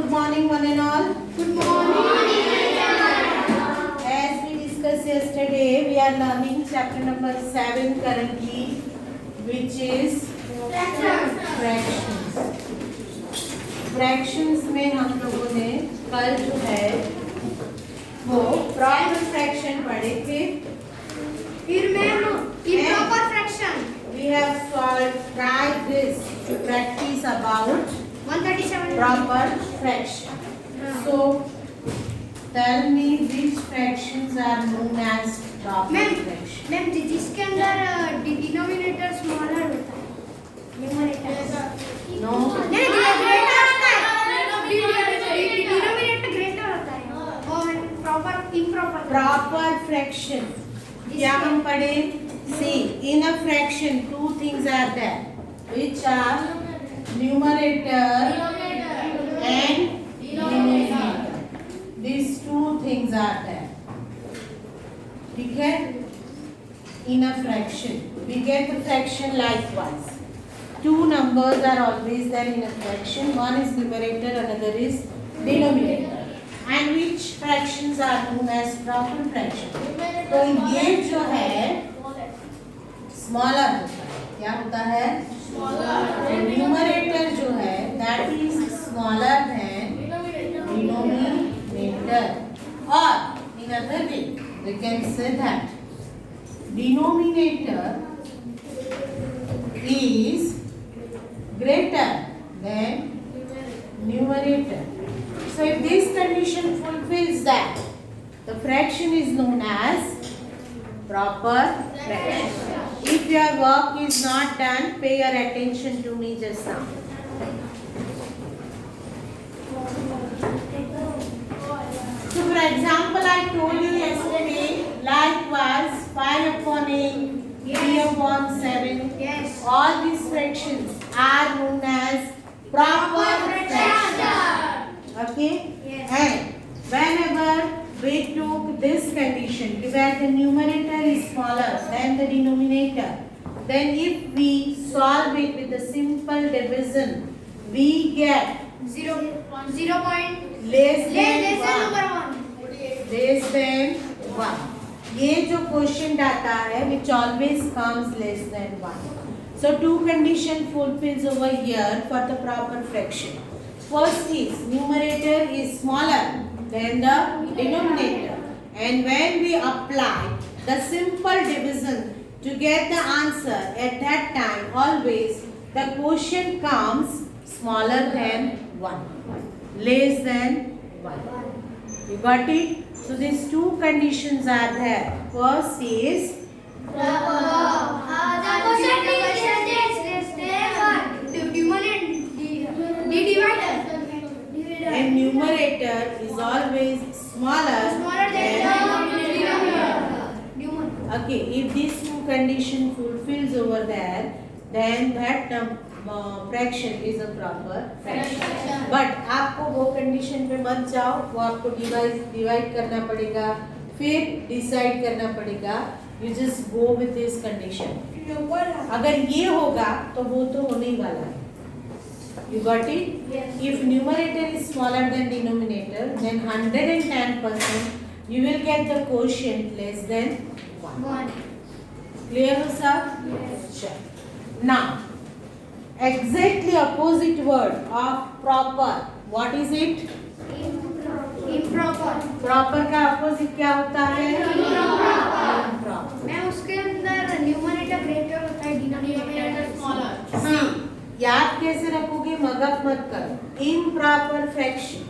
Good morning, one and all. Good morning. As we discussed yesterday, we are learning chapter number 7 currently, which is fractions. Fractions में हम लोगों ने कल जो है वो प्रॉपर फ्रैक्शन पढ़े थे. फिर ma'am improper fraction. We have tried this to practice about 137. proper fraction. So tell me which fractions are known as proper fraction. Ma'am जिसके अंदर डिनोमिनेटर स्मॉलर होता है, न्यूमरेटर No. नहीं ग्रेटर होता है, डिनोमिनेटर ग्रेटर होता है और प्रॉपर इम्प्रॉपर. Proper fraction. क्या हम पढ़े? See, in a fraction, two things are there, which are numerator and denominator. These two things are there. ठीक है? In a fraction, we get the fraction likewise. Two numbers are always there in a fraction. One is numerator, another is denominator. And which fractions are known as proper fraction? तो ये जो है smaller होता है. क्या होता है? Numerator जो है that is smaller than denominator. और in other way we can say that denominator is greater than numerator. So if this condition fulfills that, the fraction is known as proper fraction. If your work is not done, pay your attention to me just now. So for example, I told you yesterday, likewise 5 upon 8, 3 upon 7, Yes. all these fractions are known as proper fraction. Okay? Yes. And whenever we took this condition where the numerator is smaller than the denominator, then if we solve it with a simple division, we get 0.0 less than number 1. 1. Less than 1. ये जो question आता है which always comes less than 1. So two condition fulfills over here for the proper fraction. First is numerator is smaller than the denominator, and when we apply the simple division to get the answer, at that time always the quotient comes smaller than 1, less than 1. You got it? So these two conditions are there. First is and numerator is always smaller than okay. If this two condition fulfills over there, then that fraction is a proper fraction. But आपको वो condition पे मत जाओ, वो आपको divide करना पड़ेगा, फिर decide करना पड़ेगा. You just go with this condition. अगर ये होगा तो वो तो होने ही वाला है. You got it? Yes. If numerator is smaller than denominator, then 110% you will get the quotient less than 1. Clear हो सब? Yes. Sure. Now, exactly opposite word of proper. What is it? Improper. Proper का opposite क्या होता है? Improper. मैं उसके अंदर numerator greater होता है, डिनोमिनेटर स्मॉलर. See, याद कैसे रखोगे? मगप मत करो. Improper fraction.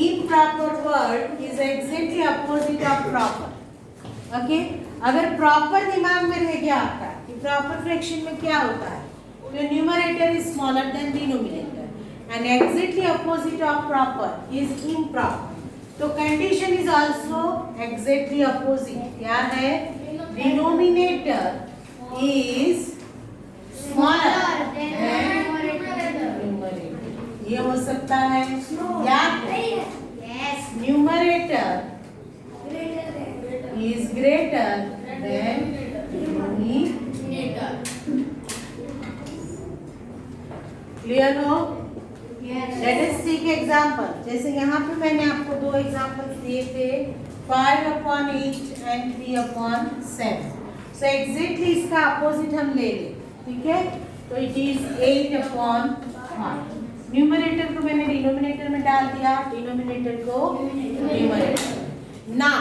Improper word is exactly opposite of proper. Okay? अगर proper दिमाग में रह गया आपका कि proper fraction में क्या होता है, तो numerator is smaller than denominator, and exactly opposite of proper is improper. तो condition is also exactly opposite. क्या है? Denominator is smaller than numerator. ये हो सकता है. याद है? Yes. Numerator is greater than denominator. Clear हो? Yes. Let us take example, जैसे यहाँ पे मैंने आपको 2 एग्जाम्पल दिए थे 5/8 एंड 3/7। सो एग्जैक्टली इसका अपोजिट हम ले लें, ठीक है। तो इट इज 8/5। न्यूमरेटर को मैंने डिनोमिनेटर में डाल दिया, डिनोमिनेटर को numerator. Now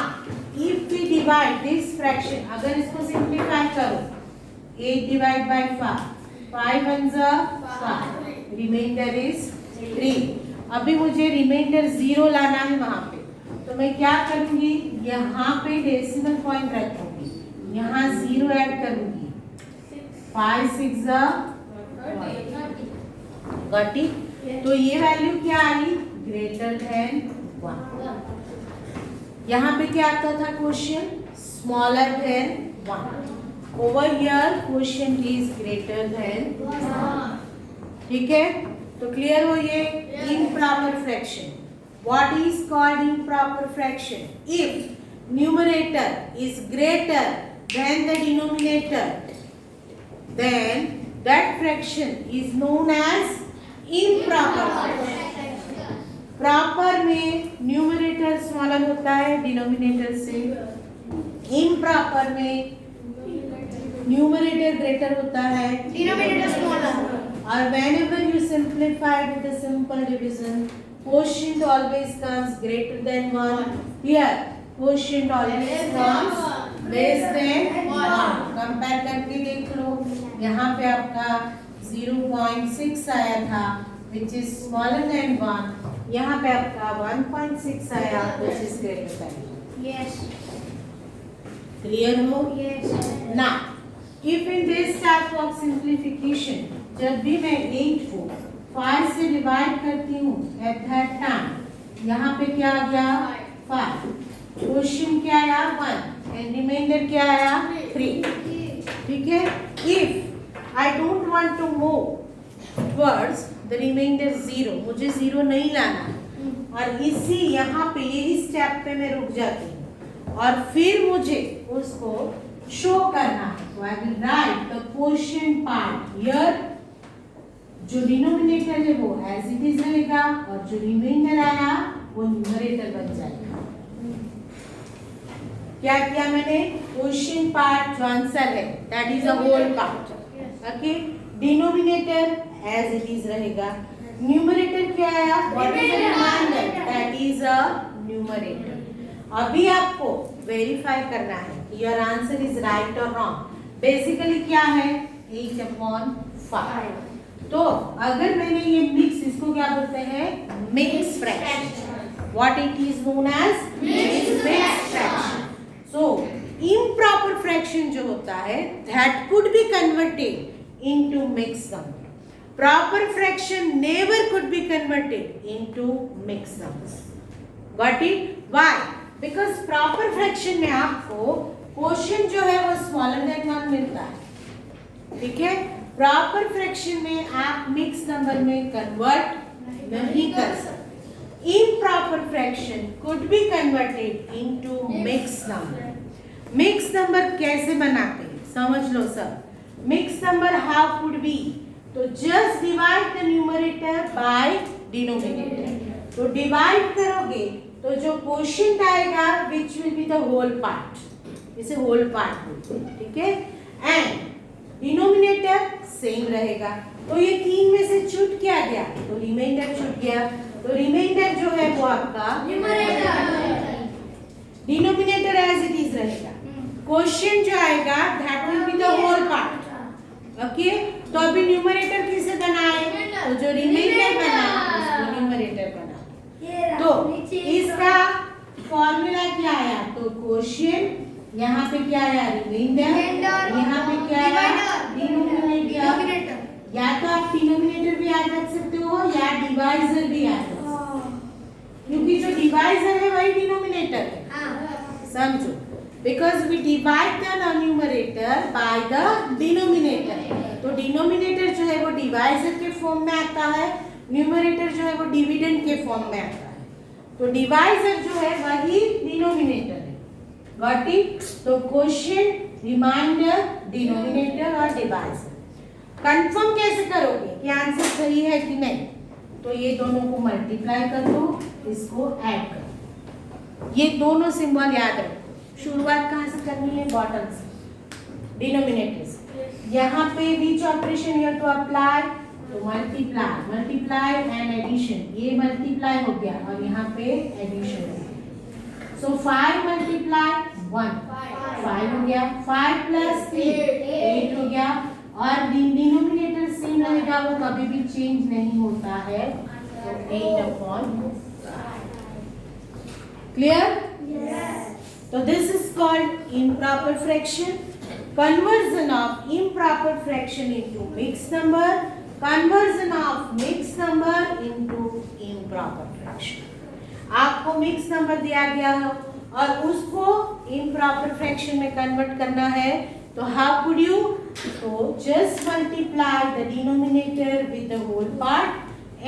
if we divide this fraction, अगर इसको सिंप्लीफाई करो 8 डिवाइड बाय 5, 5 1 5, रिमाइंडर इज 3। अभी मुझे रिमाइंडर 0 लाना है वहां पे, तो मैं क्या करूंगी, यहाँ पे डेसिमल पॉइंट रखूंगी, यहाँ 0 ऐड करूंगी, 5 6 40। तो ये वैल्यू क्या आई, ग्रेटर देन 1। यहाँ पे क्या आता था question, smaller than 1। Over here question is greater than 1। ठीक है, तो क्लियर हो ये improper fraction. What is called improper fraction, if numerator is greater than the denominator, then that fraction is known as improper fraction। Proper में numerator smaller होता है denominator से, improper में न्यूमरेटर ग्रेटर होता है डिनोमिनेटर स्मॉलर। और whenever you simplify with a simple division, quotient always comes greater than 1। Here quotient always comes less than 1। Compare करके देख लो, यहाँ पे आपका 0.6 आया था which is smaller than 1, यहाँ पे आपका 1.6 आया which is greater than 1। Yes। Clear हो? Yes। Now, if in this type of simplification, जब भी मैं 8 को 5 से डिवाइड करती हूँ at that time, यहाँ पे क्या आ गया 5, क्वेश्चन क्या आया 1 एंड रिमाइंडर क्या आया 3। ठीक है, if I don't want to move towards the reminder 0, मुझे 0 नहीं लाना और इसी यहाँ पे यही स्टेप पे मैं रुक जाती हूँ और फिर मुझे उसको शो करना है, तो I will write the quotient part here. जो डिनोमिनेटर है वो एज इट इज रहेगा और जो रिमाइंडर आया वो न्यूमरेटर बन जाएगा। क्या किया मैंने, क्वोशिएंट पार्ट जो आंसर है that is a whole part, okay. Denominator as it is रहेगा, न्यूमरेटर क्या आया, what is the reminder, that is a numerator. अभी आपको वेरीफाई करना है योर आंसर इज राइट और रॉन्ग। बेसिकली क्या है 8/5। तो अगर मैंने ये मिक्स, इसको क्या बोलते हैं mix fraction, what it is known as mix fraction. So improper fraction जो होता है that could be converted into mix number, proper fraction never could be converted into mix numbers. Got it? Why? Because proper fraction में आपको quotient जो है वो smaller than 1 मिलता है, ठीक है। प्रॉपर फ्रैक्शन में आप मिक्स नंबर में कन्वर्ट नहीं कर सकते। Improper fraction could be converted into mix number. Mix number कैसे बनाते हैं समझ लो सब। Mix number how could be, तो just divide the numerator by denominator. तो डिवाइड करोगे तो जो क्वोशिएंट आएगा which will be the whole part, इसे होल पार्ट बोलते हैं, ठीक है। एंड डिनोमिनेटर सेम रहेगा, तो ये 3 में से छूट क्या गया, तो रिमाइंडर छूट गया। तो रिमाइंडर जो है वो आपका डिनोमिनेटर एज इट इज रहेगा, क्वोशिएंट जो आएगा that will be the whole part, okay. तो अभी न्यूमरेटर किसे बनाए, तो जो रिमाइंडर बना उसको न्यूमरेटर बना। तो इसका फॉर्मूला क्या आया, तो क्वोशिएंट, यहाँ पे क्या आया रिमाइंडर, यहाँ पे क्या आया डिनोमिनेटर। या तो आप डिनोमिनेटर भी याद रख सकते हो या डिवाइजर भी याद रख सकते हो, क्योंकि जो डिवाइजर है वही डिनोमिनेटर है, समझो। Because we divide the numerator by the denominator, तो डिनोमिनेटर जो है वो डिवाइजर के फॉर्म में आता है, न्यूमरेटर जो है वो डिविडेंड के फॉर्म में आता है। तो डिवाइजर जो है वही डिनोमिनेटर है, गॉट इट। तो क्वोशिएंट, रिमाइंडर, डिनोमिनेटर और डिवाइजर। कंफर्म कैसे करोगे कि आंसर सही है कि नहीं, तो ये दोनों को मल्टीप्लाई कर दो, इसको ऐड कर दो। ये दोनों सिंबल याद रखो। शुरुआत कहाँ से करनी है? बॉटम से, डिनोमिनेटर से। यहाँ पे which operation you have to apply? तो मल्टीप्लाई, मल्टीप्लाई एंड एडिशन। ये मल्टीप्लाई हो गया और यहाँ पे एडिशन हो गया। सो 5 मल्टीप्लाई 1, 5 हो गया। 5 प्लस 3 8 हो गया। और डिनोमिनेटर सेम रहेगा, वो कभी भी चेंज नहीं होता है। तो 8/5। क्लियर? तो this is called improper fraction. Conversion of improper fraction into mixed number. Conversion of mixed number into improper fraction. आपको mixed number दिया गया हो और उसको improper fraction में कन्वर्ट करना है, तो how could you? So just multiply the denominator with the whole part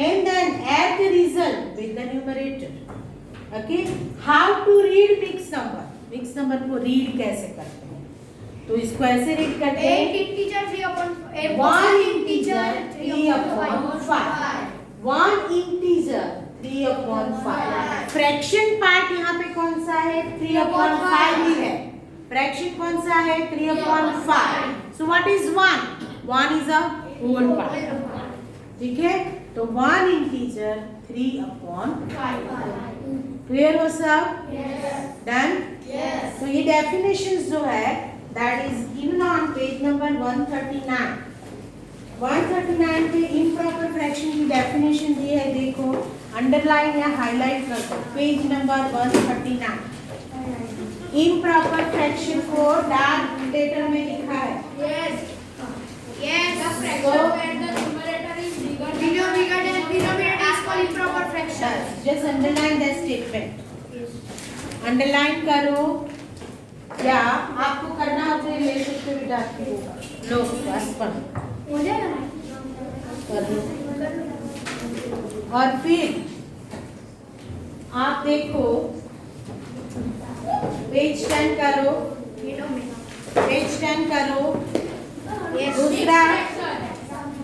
and then add the result with the numerator. Okay? How to read mixed number? Mixed number को read कैसे करते हैं? तो इसको ऐसे रीड करते हैं, 1 integer 3/5, 1 integer 3/5, 1 integer 3/5। Fraction part यहाँ पे कौन सा है? 3/5 ही है। फ्रैक्शन कौन सा है? 3/5। So what is 1? 1 is a whole part. ठीक है, तो 1 इंटीजर 3/5। क्लियर हो सब? डन? तो ये डेफिनेशंस जो है that is given on page number 139। 139 पे इम्प्रॉपर फ्रैक्शन की डेफिनेशन दी है, देखो अंडरलाइन या हाईलाइट कर दो। पेज नंबर 139 इम्प्रॉपर फ्रैक्शन को डार्क लेटर में लिखा है। The fraction where the numerator is bigger than denominator is called improper fraction. Just underline that statement. Underline करो, या आपको करना हो तो ले सकते हो बेटा, लो बस पढ़ो मुझे कर लो। और फिर आप देखो पेज 10 करो, पेज 10 करो। दूसरा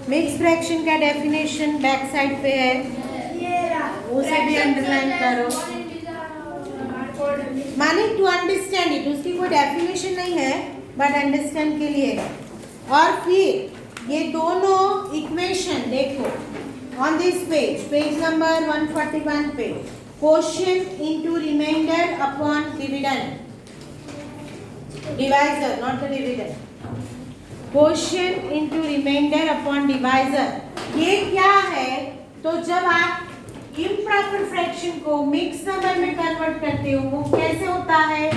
मिक्स फ्रैक्शन का डेफिनेशन बैक साइड पे है, उसे भी अंडरलाइन करो। माने टू अंडरस्टैंड इट, उसकी कोई डेफिनेशन नहीं है बट अंडरस्टैंड के लिए है। और फिर ये दोनों इक्वेशन देखो on this page, page number 141 पे, quotient into remainder upon dividend, divisor not the dividend, quotient into remainder upon divisor. ये क्या है? तो जब आप इम्प्रॉपर फ्रैक्शन को मिक्स नंबर में कन्वर्ट करते हो, वो कैसे होता है?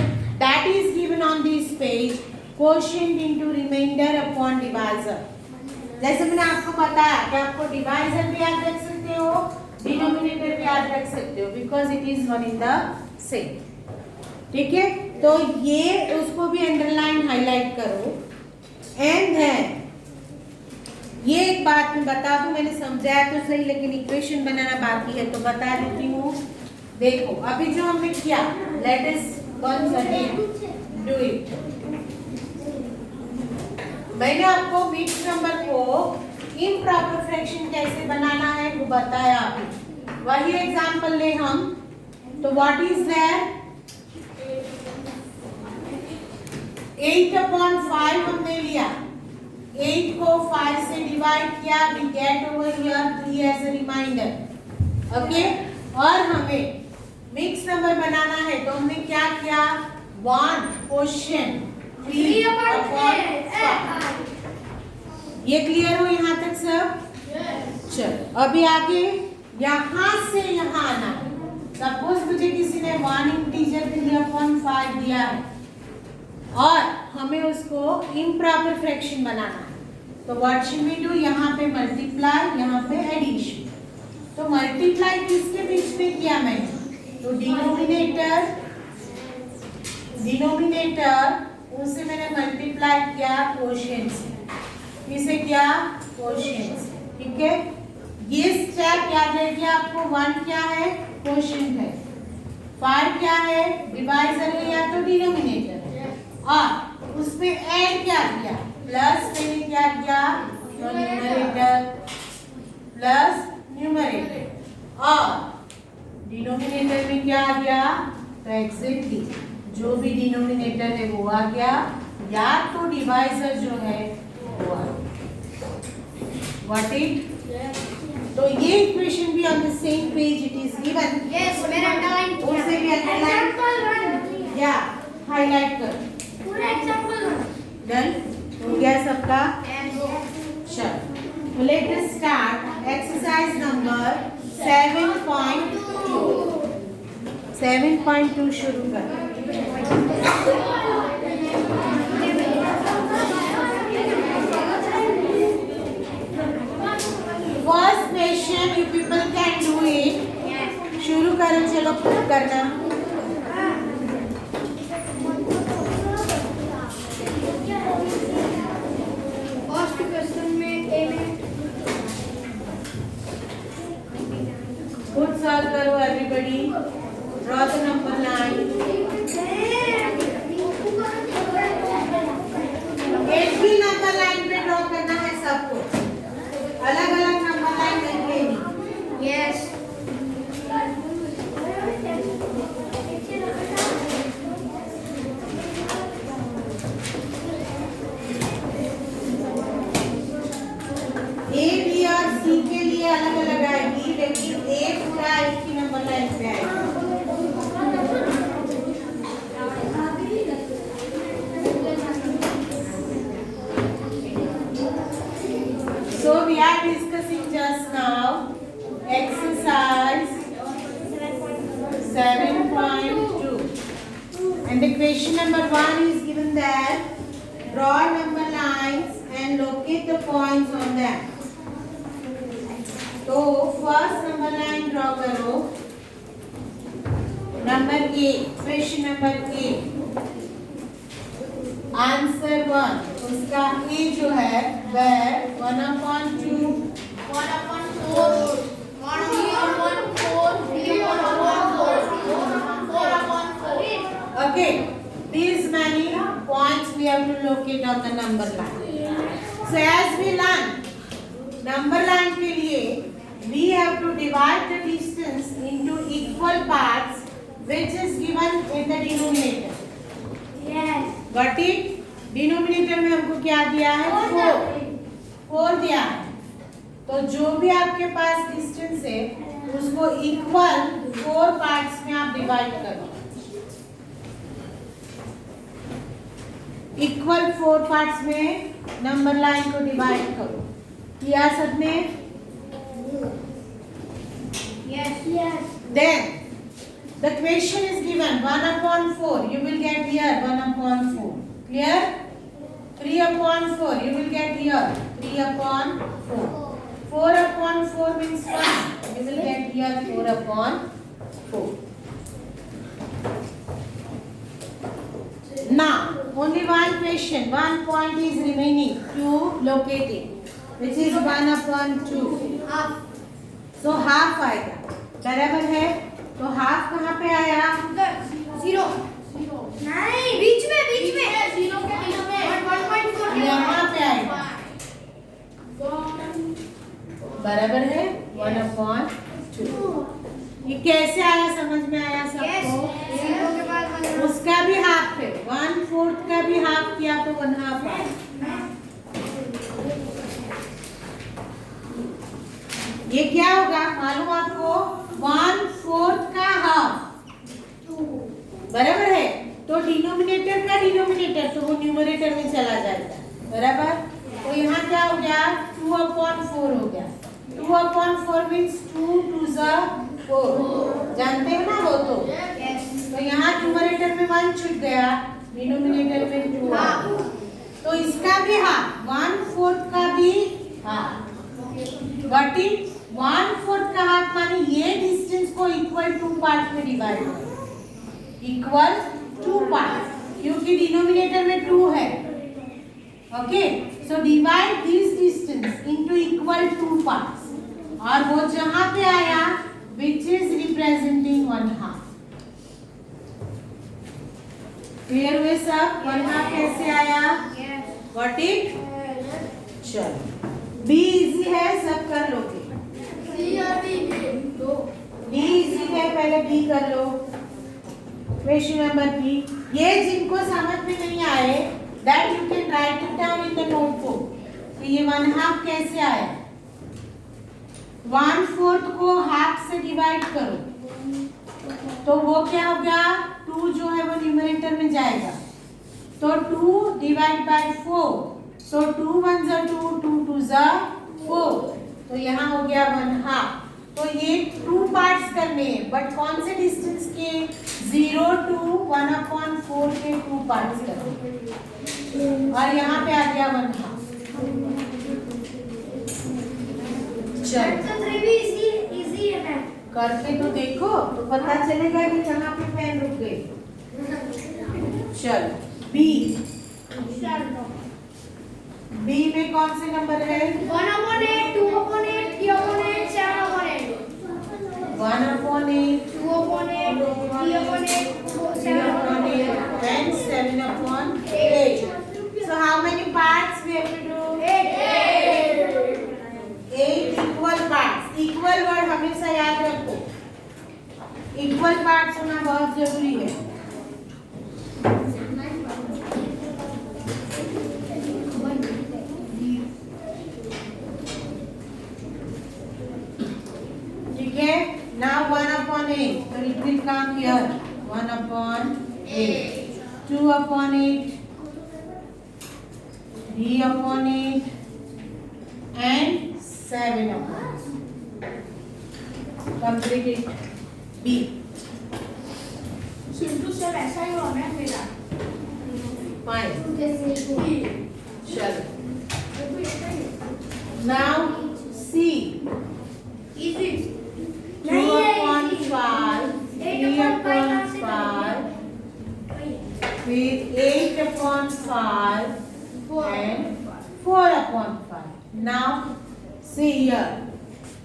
That is given on this page, quotient into remainder upon divisor. जैसे मैंने आपको बताया कि आपको डिवाइजर भी याद रख सकते हो, डिनोमिनेटर भी याद रख सकते हो, because it is one in the same. ठीक है, तो ये उसको भी अंडरलाइन हाईलाइट करो। एंड देन ये एक बात मैं बता दूं, मैंने समझाया तो सही लेकिन इक्वेशन बनाना बाकी है तो बता देती हूँ। देखो अभी जो हमने किया, let us once again do it. मैंने आपको मिक्स नंबर को इम्प्रॉपर फ्रैक्शन कैसे बनाना है वो बताया अभी। वही एग्जांपल ले हम, तो व्हाट इज दैट? 8/5 हमने लिया, 8 को 5 से डिवाइड किया, we get over here 3 as a reminder, okay? और हमें मिक्स नंबर बनाना है तो हमने क्या किया? 1 क्वोशिएंट 3/5। ये क्लियर हो यहाँ तक सब? चलो अभी आगे यहाँ से यहाँ आना। सपोज मुझे किसी ने 1 इंटीजर 3/5 दिया है और हमें उसको इम्प्रॉपर फ्रैक्शन बनाना है, तो व्हाट शुड वी डू? यहाँ पे मल्टीप्लाई, यहाँ पे एडिशन। तो मल्टीप्लाई किसके बीच में किया मैंने? तो डिनोमिनेटर उसे मैंने मल्टीप्लाई किया क्वोशिएंट से। किसे किया? क्वोशिएंट से। ठीक है, ये स्टेप याद रखिए आपको। 1 क्या है? क्वोशिएंट है। 5 क्या है? डिवाइजर है या तो डिनोमिनेटर है। और उसमें ऐड क्या किया? प्लस मैंने क्या किया? न्यूमरेटर प्लस न्यूमरेटर और डिनोमिनेटर में क्या आ गया, तो एग्जैक्टली जो भी डिनोमिनेटर है वो आ गया, या तो डिवाइजर जो है वो आ गया। व्हाट इट, तो ये इक्वेशन भी on the same page it is given. Yes, मैंने अंडरलाइन किया। उसे भी अंडरलाइन एग्जांपल 1 या हाईलाइट कर। पूरा एग्जांपल 1 डन हो गया सबका। यस। चलो let us start exercise number 7.2। 7.2 शुरू कर। First question you people can do it. शुरू करो, चलो खुद करना। फर्स्ट क्वेश्चन में ए में खुद सॉल्व करो everybody. Draw the number line. एक ही नंबर लाइन पे ड्रॉ करना है सबको, अलग अलग नंबर लाइन नहीं लेनी। यस। ए बी और सी के लिए अलग अलग आएगी, लेकिन ए पूरा एक ही नंबर लाइन पे आएगा। So we are discussing just now exercise 7.2 and the question number 1 is given that draw number lines and locate the points on them. तो फर्स्ट नंबर लाइन ड्रॉ करो, number A, question number A, answer 1, उसका ए जो है वह 1/2 Okay, these many points we have to locate on the number line. So as we learn, number line के लिए we have to divide the distance into equal parts, which is given in the denominator. Yes. Got it? Denominator में हमको क्या दिया है? 4 दिया है। तो जो भी आपके पास डिस्टेंस है उसको इक्वल 4 पार्ट्स में आप डिवाइड करो। इक्वल 4 पार्ट्स में नंबर लाइन को डिवाइड करो। किया सबने? Yes. Yes. Then the question is given 1/4. You will get here 1/4. Clear? 3/4. You will get here 3/4. 4/4 means 1. You will get here 4/4. Now only one question, one point is remaining to locate it, which is 1/2. Half. So half आएगा, बराबर है? तो half कहाँ पे आया? उधर 0 नहीं, बीच में 0 के बीच में 1.4 यहाँ पे आएगा, बराबर है 1/2। ये कैसे आया, समझ में आया सबको? 0 के बाद 1 उसका भी हाफ है, 1/4 का भी हाफ किया तो 1/2 आया। ये क्या होगा मालूम आपको? 1/4 का हाफ, बराबर है? तो डिनोमिनेटर का डिनोमिनेटर तो वो न्यूमरेटर में चला जाएगा, बराबर? तो यहाँ क्या हो गया? 2/4 हो गया। 2/4 मीन्स 2 2 4, जानते हो ना वो तो? तो यहाँ न्यूमरेटर में 1 छूट गया, डिनोमिनेटर में 2 आ गया। तो इसका भी हाफ, 1/4 का भी हाफ। Got it? 1/4 का हाफ माने ये डिस्टेंस को इक्वल 2 पार्ट में डिवाइड करो, इक्वल 2 पार्ट, क्योंकि डिनोमिनेटर में 2 है। Okay, so divide this distance into equal 2 parts, और वो जहां पे आया which is representing 1/2। क्लियर हुए सब? 1/2 कैसे आया? Got it? चलो, बी इजी है, सब कर लोगे। पहले बी कर लो। क्वेश्चन नंबर बी, ये जिनको समझ में नहीं आए that you can write it down in the notebook. तो ये 1/2 कैसे आया? 1/4 को हाफ से डिवाइड करो तो वो क्या हो गया, 2 जो है वो न्यूमरेटर में जाएगा, तो 2 डिवाइड बाय 4, तो 2 1 जा 2, 2 2 जा 4, तो यहाँ हो गया 1/2। तो ये 2 पार्ट्स करने हैं, बट कौन से डिस्टेंस के? 0 to 1/4 के 2 पार्ट्स करने, और यहाँ पे आ गया 1/2। चलो करके तो देखो तो पता चलेगा कि कहाँ पे पेन रुक गई। चलो बी, बी में कौन से नंबर है? 1/8, 2/8, 3/8, 7/8, 1/8, 2/8, 3/8, 3/8 and 7/8. So how many parts we have to do? 8 equal parts. Equal word हमेशा याद रखो, equal parts होना बहुत जरूरी है। ठीक है, now 1/8, so it will come here 1/8, 2/8, 3/8 and 7/8. Complete it. B. Sintu sir ऐसा ही होना है मेरा। Fine. चलो now C. इजी 2/5, 3/5, फिर 8/5 and 4/5. Now see here,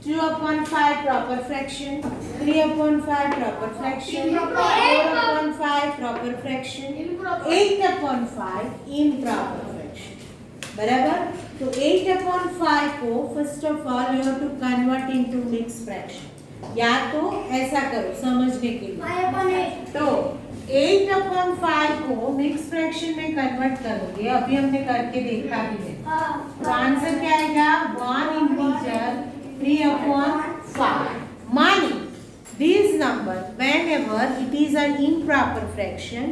2/5 proper fraction, 3/5 proper fraction, 4/5 proper fraction, 8/5 improper fraction. बराबर? तो 8/5 को first of all you have to convert into mix fraction. या तो ऐसा करो समझने के लिए, तो 8/5 को मिक्स फ्रैक्शन में कन्वर्ट करोगे, अभी हमने करके देखा भी है, तो आंसर क्या आएगा? 1 इंटीजर 3/5. मानी this number, whenever it is an improper fraction,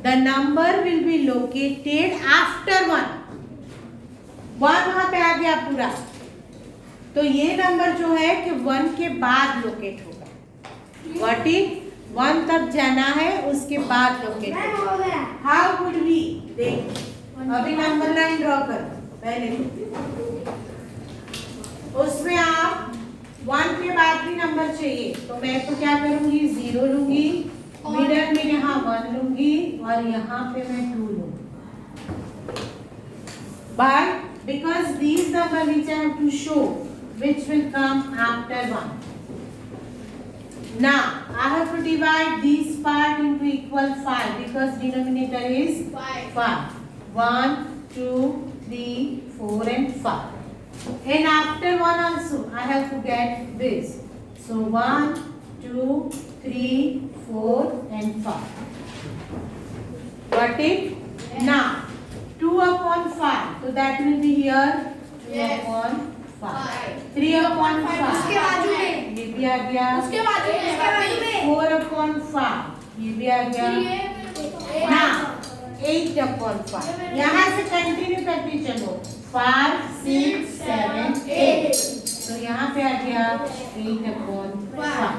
the number will be located after 1. 1 वहां पे आ गया पूरा, तो ये नंबर जो है कि 1 के बाद लोकेट होगा। व्हाट इज 1 तक जाना है, उसके बाद लोकेट होगा। हाउ वुड वी देख, अभी नंबर लाइन ड्रॉ करो पहले, उसमें आप 1 के बाद भी नंबर चाहिए, तो मैं तो क्या करूंगी, 0 लूंगी, मिडल में यहाँ 1 लूंगी और यहाँ पे मैं 2 लूंगी। But because these number which I have to show, which will come after 1. Now I have to divide this part into equal 5 because denominator is 5. 1, 2, 3, 4 and 5. And after 1 also I have to get this. So 1, 2, 3, 4 and 5. Got it? Now 2/5, so that will be here 2/5. 3/5, ये भी आ गया। 4/5, ये भी आ गया। Now 8/5, यहाँ से continue करते चलो, 5, 6, 7, 8, तो यहाँ पे आ गया 8/5।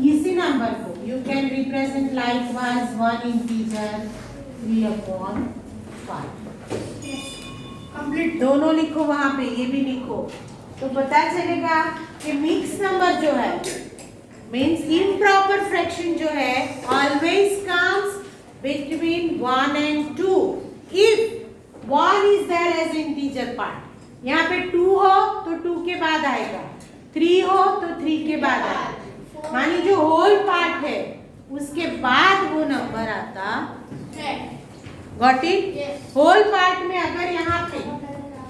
इसी नंबर को you can represent likewise 1 integer 3/5। Complete दोनों लिखो वहां पे, ये भी लिखो, तो पता चलेगा कि मिक्स नंबर जो है मींस इम्प्रॉपर फ्रैक्शन जो है always comes between 1 and 2 if 1 is there as integer part. यहाँ पे 2 हो तो 2 के बाद आएगा, 3 हो तो 3 के बाद आएगा, मानी जो होल पार्ट है उसके बाद वो नंबर आता है। Got it? होल पार्ट में अगर यहाँ पे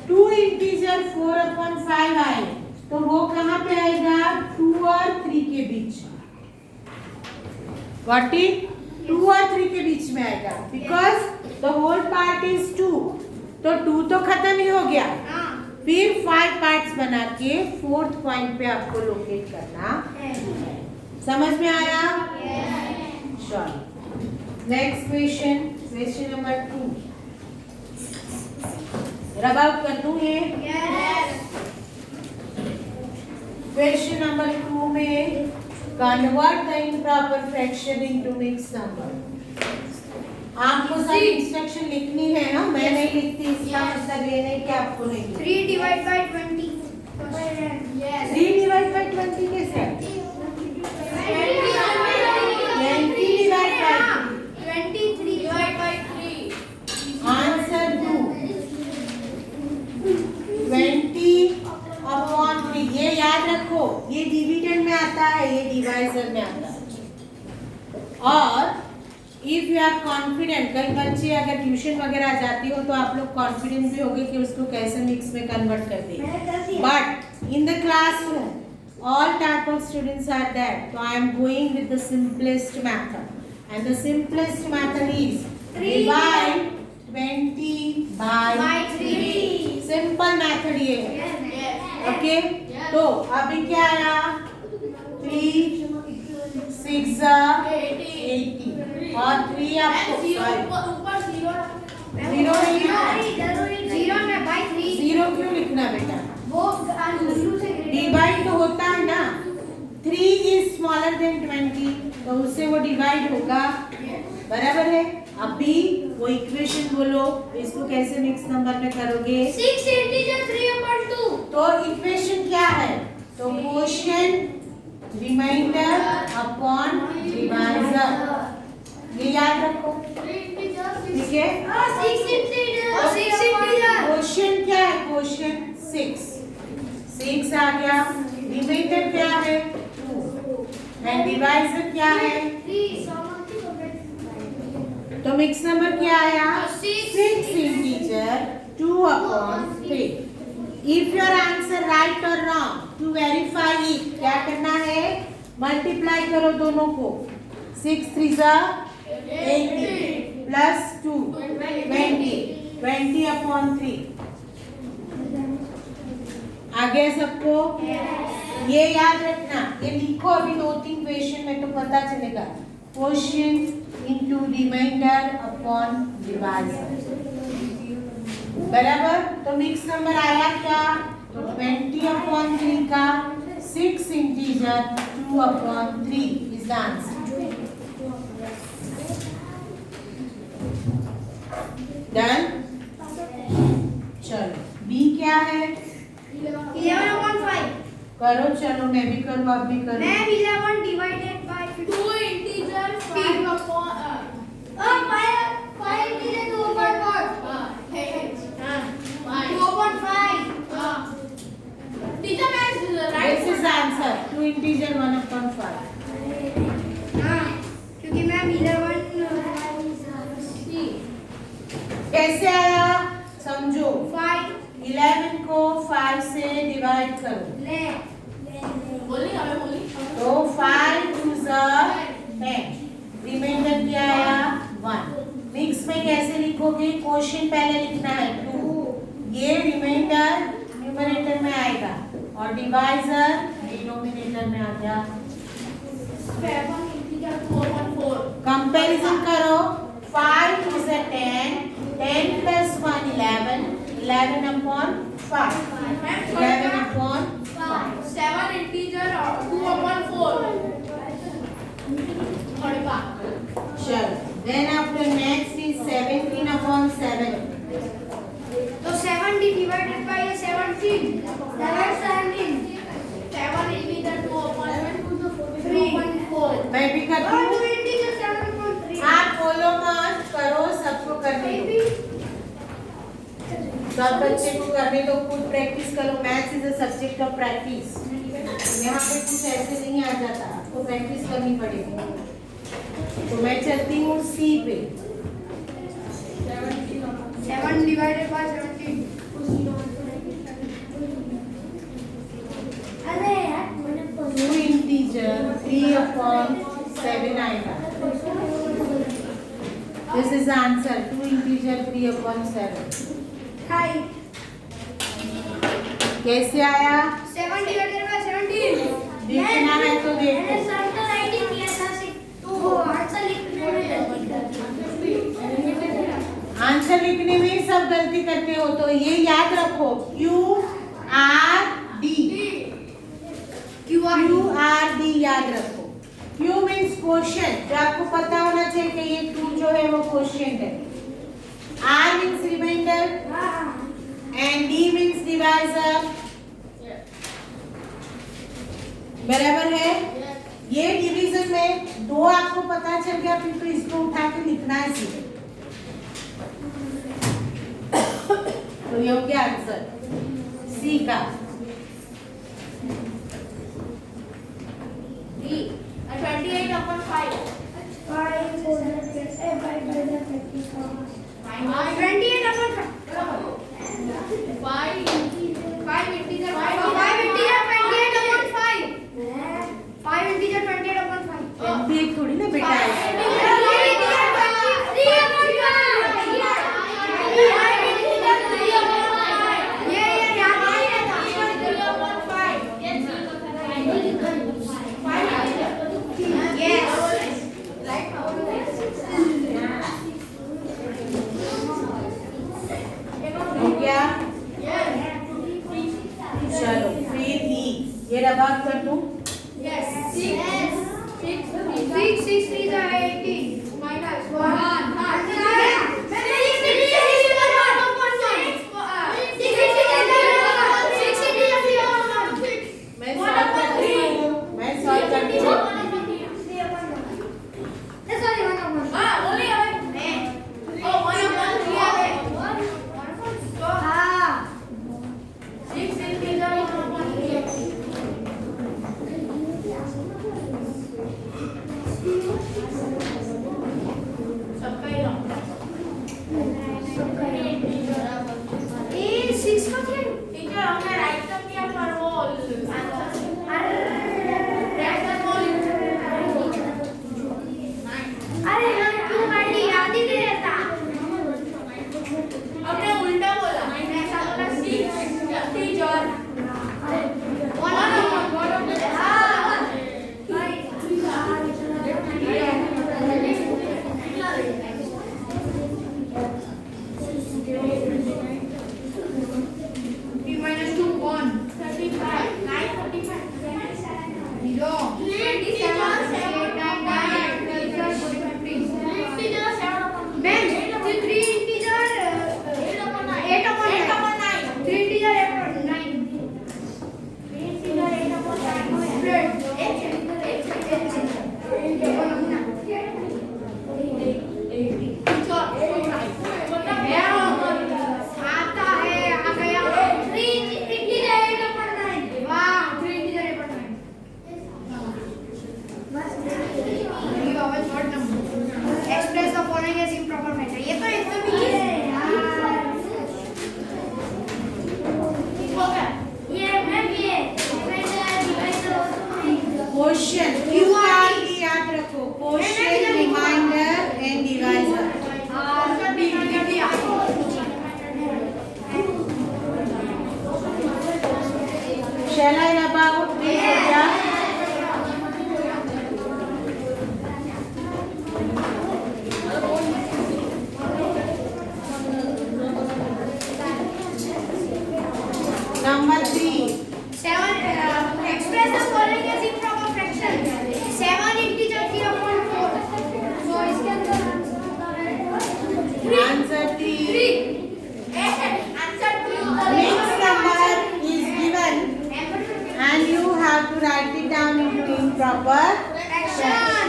2 इंटीजर 4/5 आए तो वो कहाँ पे आएगा, 2 और 3 के बीच। 2 और 3 के बीच में आएगा because the whole part is 2, तो 2 तो खत्म ही हो गया। फिर 5 पार्ट्स बना के 4th पॉइंट पे आपको लोकेट करना है। समझ में आया? चलो नेक्स्ट क्वेश्चन, क्वेश्चन नंबर 2। रब आउट कर दूं ये? क्वेश्चन नंबर 2 में convert the improper fraction into mixed number. आपको सब इंस्ट्रक्शन लिखनी है ना, मैं नहीं लिखती, इसका मतलब ये नहीं कि आपको नहीं लिखनी। 3 डिवाइड बाय 20। 3 डिवाइड बाय 20 कैसे? 20 divide by 23 divide by 3। Answer 2 20/3। ये याद रखो, ये डिविडेंड में आता है, ये डिवाइजर में आता है। और इफ यू आर कॉन्फिडेंट, कई बच्चे अगर ट्यूशन वगैरह जाती हो तो आप लोग कॉन्फिडेंट भी होगे कि उसको कैसे मिक्स में कन्वर्ट कर दें। But in the classroom all type of students are that, तो I am going with the simplest method and the simplest method is divide 20 by 3। Simple method ये है। ओके, तो अभी क्या आया? 3 6 80 और 3 आपको ऊपर 0 में बाय 3। 0 क्यों लिखना बेटा? वो शुरू से डिवाइड तो होता है ना, 3 इज स्मॉलर देन 20, तो उससे वो डिवाइड होगा, बराबर है। अभी वो इक्वेशन बोलो, इसको कैसे मिक्स नंबर में करोगे? 6 इंटीजर 3/2। तो इक्वेशन क्या है? तो क्वोशिएंट रिमाइंडर अपॉन डिवाइजर, ये याद रखो, ठीक है? 6 इंटीजर क्वोशिएंट क्या है? क्वोशिएंट 6 आ गया। रिमाइंडर क्या है? 2 एंड डिवाइजर क्या है? 3। तो मिक्स नंबर क्या आया? 6 integer 2/3। If your answer right और रॉन्ग, टू वेरीफाई इट क्या करना है? मल्टीप्लाई करो दोनों को। 6 3 80 प्लस 2 20/3 आ गया सबको? ये याद रखना, ये लिखो अभी 2-3 क्वेश्चन में तो पता चलेगा। Quotient into remainder upon divisor, बराबर। तो मिक्स नंबर आया क्या? तो 20/3 का 6 integer 2/3 is the answer. Done? चलो बी क्या है? 11/5। करो, चलो मैं भी करूँ, आप भी करो। Ma'am 11 divided by 2 integer 5/5 integer 2/5 teacher मैं right this is answer 2 integer 1/5। क्योंकि मैम 11 कैसे आया समझो? 5 11 को 5 से डिवाइड करो, ले तो 5 2 10, रिमाइंडर क्या आया? 1। मिक्स में कैसे लिखोगे? क्वोशिएंट पहले लिखना है 2, ये रिमाइंडर न्यूमरेटर में आएगा और डिवाइजर डिनोमिनेटर में आ गया। 7 इंटीजर 4/4 कंपैरिजन करो, 5 is a 10, 10 plus 1 11, 11/5, 11/5. 7 integer 2/4 Sure. Then after next is 17/7. तो 70 डिवाइडेड बाय 17 17 7 इंटीजर 2/3 मैं भी करती और हूँ, 2 इंटीजर 7/3 आप बोलो मत, करो, सबको करने दो। सब बच्चे को करने दो, खुद प्रैक्टिस करो। Maths is a subject of practice. यहाँ पे कुछ ऐसे नहीं आ जाता, आपको प्रैक्टिस करनी पड़ेगी। तो मैं चलती हूँ सी पे। 7 डिवाइडेड बाय 17 अरे यार 2 इंटीजर 3/7 आएगा। is the answer. 2 integer 3/7. Right. कैसे आया? 7 divided by 17. देखना है तो मैंने देखो। सर्कल राइटिंग किया था तो आंसर लिखने में गलती कर दी। आंसर लिखने में सब गलती करते हो तो ये याद रखो QRD याद रखो। Q मीन्स क्वोशिएंट, जो आपको पता होना चाहिए कि ये 2 जो है वो क्वोशिएंट है। R means remainder and D means divisor. बराबर है? ये डिवीजन में 2 आपको पता चल गया, फिर तो इसको उठा के लिखना है सीधे। तो ये हो गया आंसर सी का। 28/5. 28 थोड़ी ना बेटा है। हो गया? चलो फिर ये रबाब कर दूं। मैं सॉल्व करती हूँ। Express the following as improper method. ये तो एकदम ही है यार। ये मैम ये क्वेश्चन QRD याद रखो। Question, remainder and divisor. Shall I rub out? Please हो गया? Number 3. 7 express the following as improper fraction. 7 integer 3/4. So इसके अंदर Answer 3. Answer 3 Next number is given and you have to write it down into improper fraction.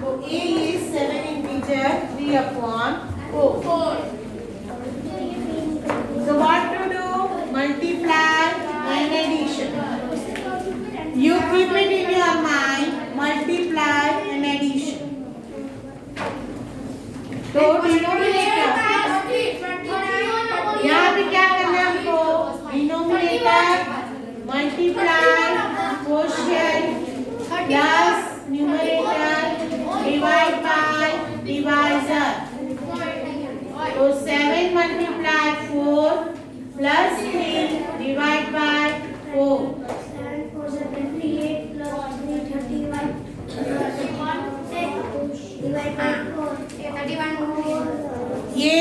So A is 7 integer 3/4. So what to do? Multiply and addition. You keep it in your mind. Multiply and addition. तो denominator यहाँ पे क्या करना है हमको? Denominator multiply quotient plus numerator divide by divisor. तो 7 multiply 4 plus 3 divide by 4. 7 4 से 28 plus 3 31 divide by 4 31 ये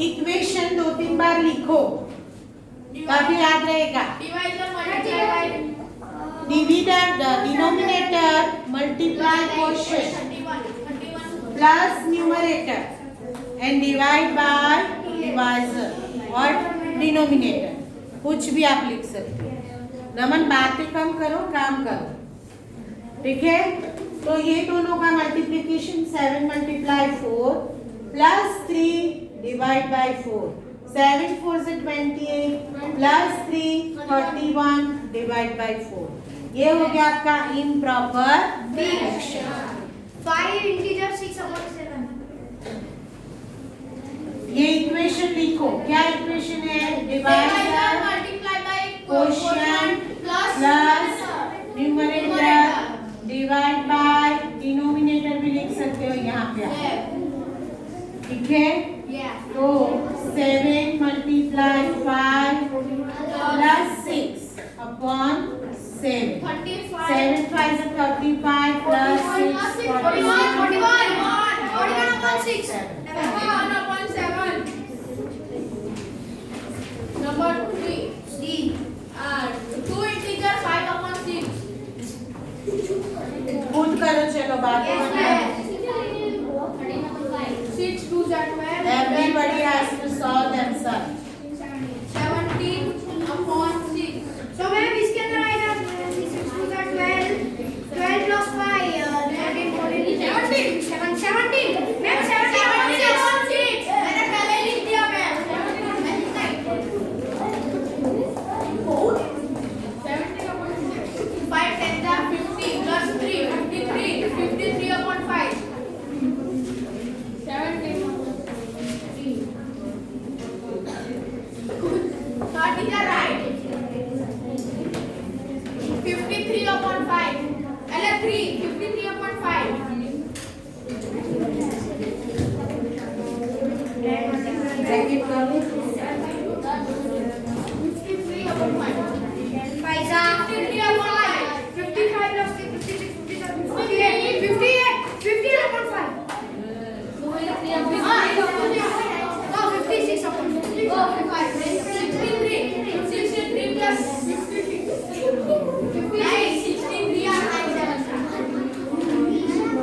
इक्वेशन 2-3 बार लिखो ताकि याद रहेगा. Dividend denominator multiply quotient plus numerator and divide by divisor और डिनोमिनेटर. कुछ भी आप लिख सकते हो. नमन बातें कम करो, काम करो. ठीक है. तो ये दोनों का multiplication 7 multiply 4 plus 3 divide by 4. 7 4 से 28 प्लस 3 31 डिवाइड बाय 4. ये हो गया आपका इम्प्रॉपर फ्रैक्शन. 5 integer 6 upon 7. ये इक्वेशन लिखो. क्या इक्वेशन है? Divisor quotient plus numerator divide by denominator भी लिख सकते हो यहाँ पे. ठीक है. तो 7 मल्टीप्लाई 5 प्लस 6 अपॉन 7. 7 5 से 35 plus 6 41 upon 6. 1 upon 7. Number 3. D. 2 integer 5 upon 6. खुद करो. चलो बात करो. 6 2 are 12. Everybody has to solve themselves. 17 upon 6. So ma'am इसके अंदर आएगा 6 2 are 12 plus 5 13 14 17 मैम 17 upon 6. मैंने पहले ही लिख दिया ma'am. 17 upon 6. 5 10 are 50 plus 3 53 53 upon 5. 17 upon 3. Third is right. 53 upon 5. 3 53 upon 5. Bracket करो. 53 upon 5. 5 53 upon 5. 55 plus 6 56 57 58 58 upon 5. No 56 upon 5. 63 plus 63 are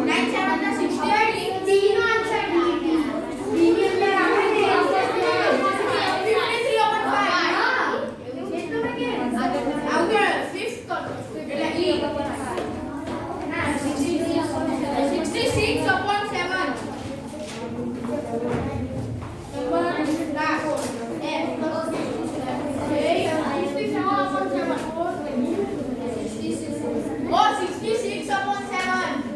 9 7 are 68. तीनों answer D के अंदर आ गए 53 upon 5. ये तो मैं कह रहा हूं. Agar fifth E. 66 upon 7. Number last. F. 67 upon 7. Oh, 66 upon 7.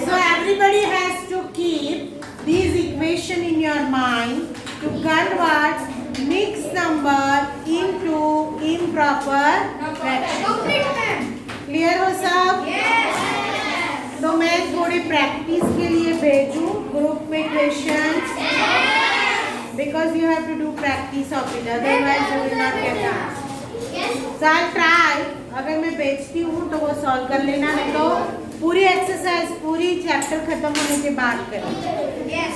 So everybody has to keep these equation in your mind to convert mixed number into improper fraction. Clear हो सब? तो मैं थोड़ी प्रैक्टिस के लिए भेजूं ग्रुप में questions because you have to do practice of it, otherwise you will not get answer. So I'll try. अगर मैं भेजती हूँ तो वो सॉल्व कर लेना, नहीं तो पूरी एक्सरसाइज पूरी चैप्टर खत्म होने के बाद करें. Yes.